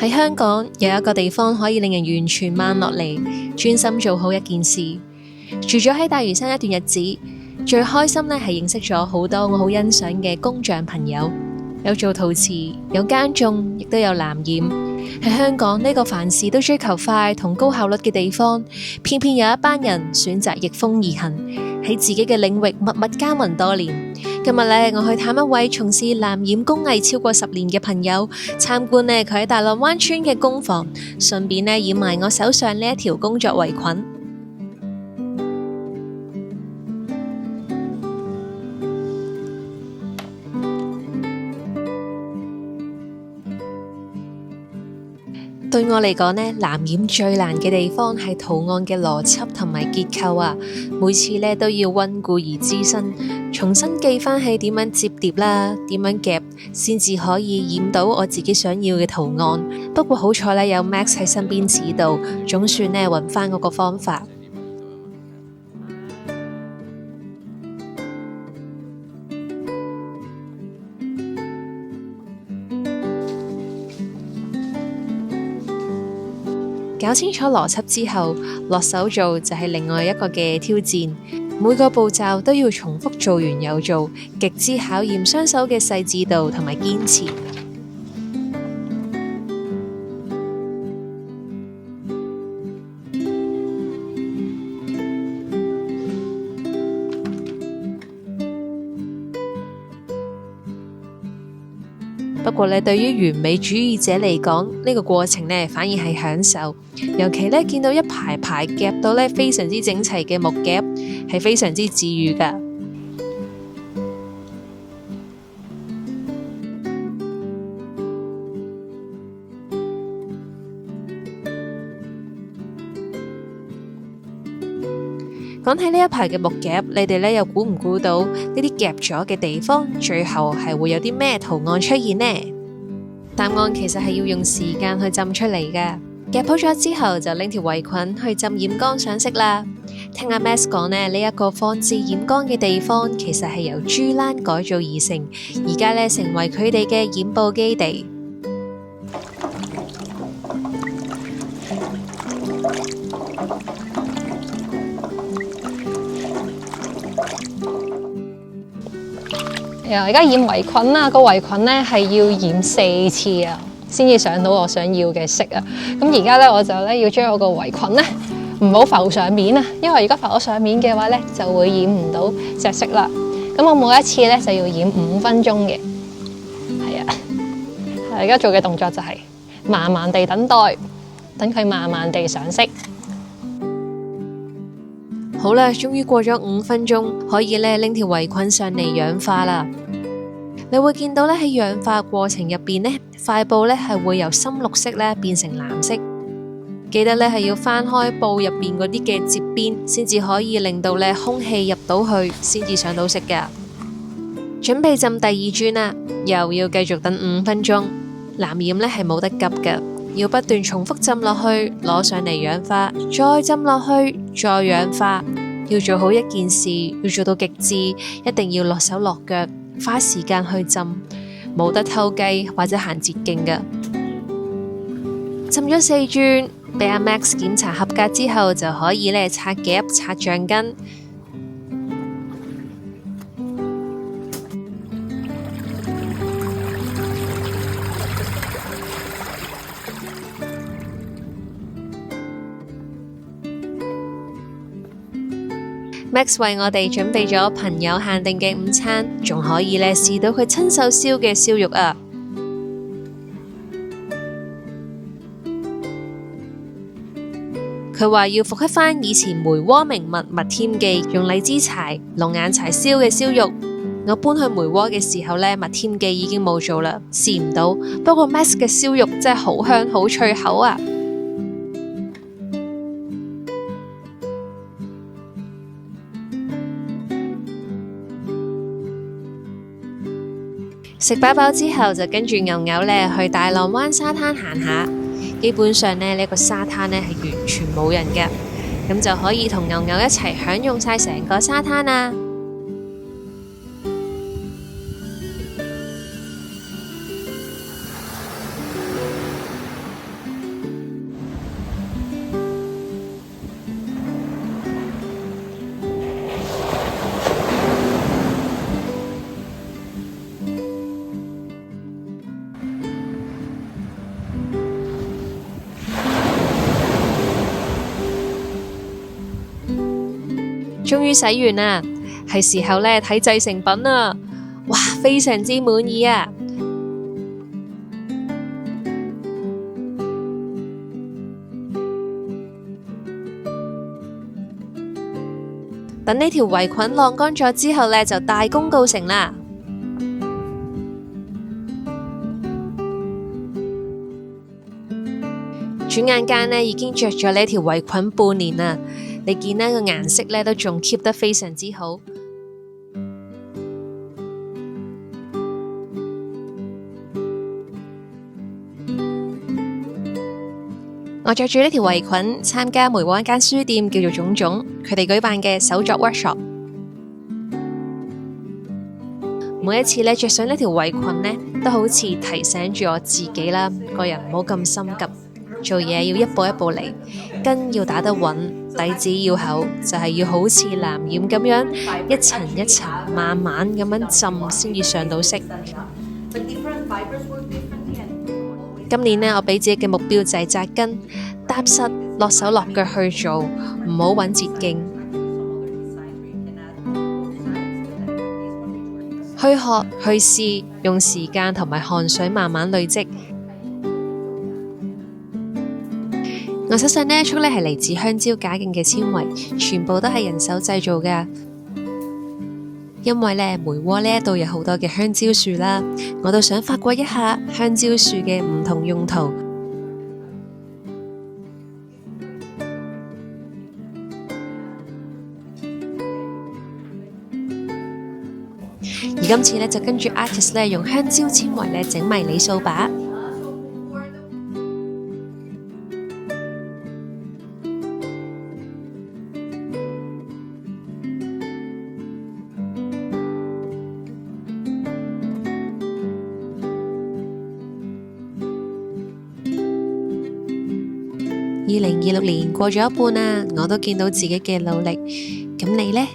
喺香港有一個地方可以令人完全慢落嚟，專心做好一件事。住咗喺大嶼山一段日子，最開心呢係認識咗好多我好欣賞嘅工匠朋友，有做陶瓷，有耕種，亦都有藍染。喺香港呢個凡事都追求快同高效率嘅地方，偏偏有一班人選擇逆風而行，喺自己嘅領域默默耕耘多年。今日呢，我去探一位從事藍染工藝超過10年嘅朋友，參觀呢佢喺大浪灣村嘅工房，順便呢染埋我手上呢一條工作圍裙。對我嚟講呢，藍染最難嘅地方係圖案嘅邏輯同埋結構啊！每次呢都要溫故而知新，重新記翻起點樣摺疊啦，點樣夾，先至可以染到我自己想要嘅圖案。不過好彩呢，有 Max 喺身邊指導，總算呢揾翻嗰個方法。搞清楚邏輯之後，落手做就係另外一個嘅挑戰。每個步驟都要重複做完又做，極之考驗雙手嘅細緻度同埋堅持。不過呢，對於完美主義者嚟講，呢個過程呢反而係享受。尤其呢，見到一排排夾到呢非常之整齊嘅木夾，係非常之治癒㗎。講起呢一排嘅木夾，你哋呢又估唔估到呢啲夾咗嘅地方，最後係會有啲咩圖案出現呢？答案其實係要用時間去浸出嚟㗎。夾好咗之後，就拎條圍裙去浸染缸上色啦。聽阿 Max 講呢，呢一個放置染缸嘅地方，其實係由豬欄改造而成，而家呢成為佢哋嘅染布基地。而家染圍裙啦，個圍裙呢係要染4次啊，先至上到我想要嘅色啊。咁而家呢，我就要將我個圍裙呢唔好浮上面啊，因為如果浮咗上面嘅話呢，就會染唔到隻色啦。咁我每一次呢，就要染5分鐘嘅，係啊。而家做嘅動作就係慢慢地等待，等佢慢慢地上色。好啦，終於過咗5分鐘，可以呢拎條圍裙上嚟氧化啦。你會見到呢喺氧化過程入邊呢，塊布呢係會由深綠色呢變成藍色。記得呢係要翻開布入邊嗰啲嘅接邊，先至可以令到呢空氣入到去，先至上到色噶。準備浸第2轉啦，又要繼續等5分鐘。藍染呢係冇得急噶，要不斷重複浸落去，攞上嚟氧化，再浸落去，再氧化。要做好一件事，要做到極致，一定要落手落腳，花時間去浸，冇得偷雞或者行捷徑噶。浸咗4轉，俾阿 Max 檢查合格之後，就可以呢拆夾、拆橡筋。Max 為我哋準備咗朋友限定嘅午餐，仲可以呢試到佢親手燒嘅燒肉啊！佢話要復刻返以前梅窩名物麥添記用荔枝柴、龍眼柴燒嘅燒肉。我搬去梅窩嘅時候呢，麥添記已經冇做啦，試唔到。不過 Max 嘅燒肉真係好香好脆口啊！食飽飽之後，就跟住牛牛呢去大浪灣沙灘行下。基本上呢個沙灘呢係完全冇人㗎，咁就可以同牛牛一齊享用晒成個沙灘啦。終於洗完啦，係時候咧睇製成品啦！哇，非常之滿意啊！等呢條圍裙晾乾咗之後呢，就大功告成啦！轉眼間呢，已經着咗呢條圍裙半年啦。你見呢個顏色呢都仲 keep 得非常之好。我着住呢條圍裙參加梅窩一間書店叫做種種，佢哋舉辦嘅手作 workshop。每一次呢着上呢條圍裙呢，都好似提醒住我自己啦，個人唔好咁心急，做嘢要一步一步嚟，根要打得穩，底子要厚，就係要好似藍染咁樣一層一層慢慢咁樣浸，先至上到色。今年呢，我俾自己嘅目標就係紮根踏實，落手落腳去做，唔好揾捷徑，去學去試，用時間同埋汗水慢慢累積。我手上呢一束呢係嚟自香蕉假莖嘅纖維，全部都係人手製造㗎。因為呢梅窩呢一度有好多嘅香蕉樹啦，我都想發掘一下香蕉樹嘅唔同用途。而今次呢，就跟住 artist 呢用香蕉纖維呢整迷你掃把。2026年過咗一半啦，我都見到自己嘅努力，咁你呢？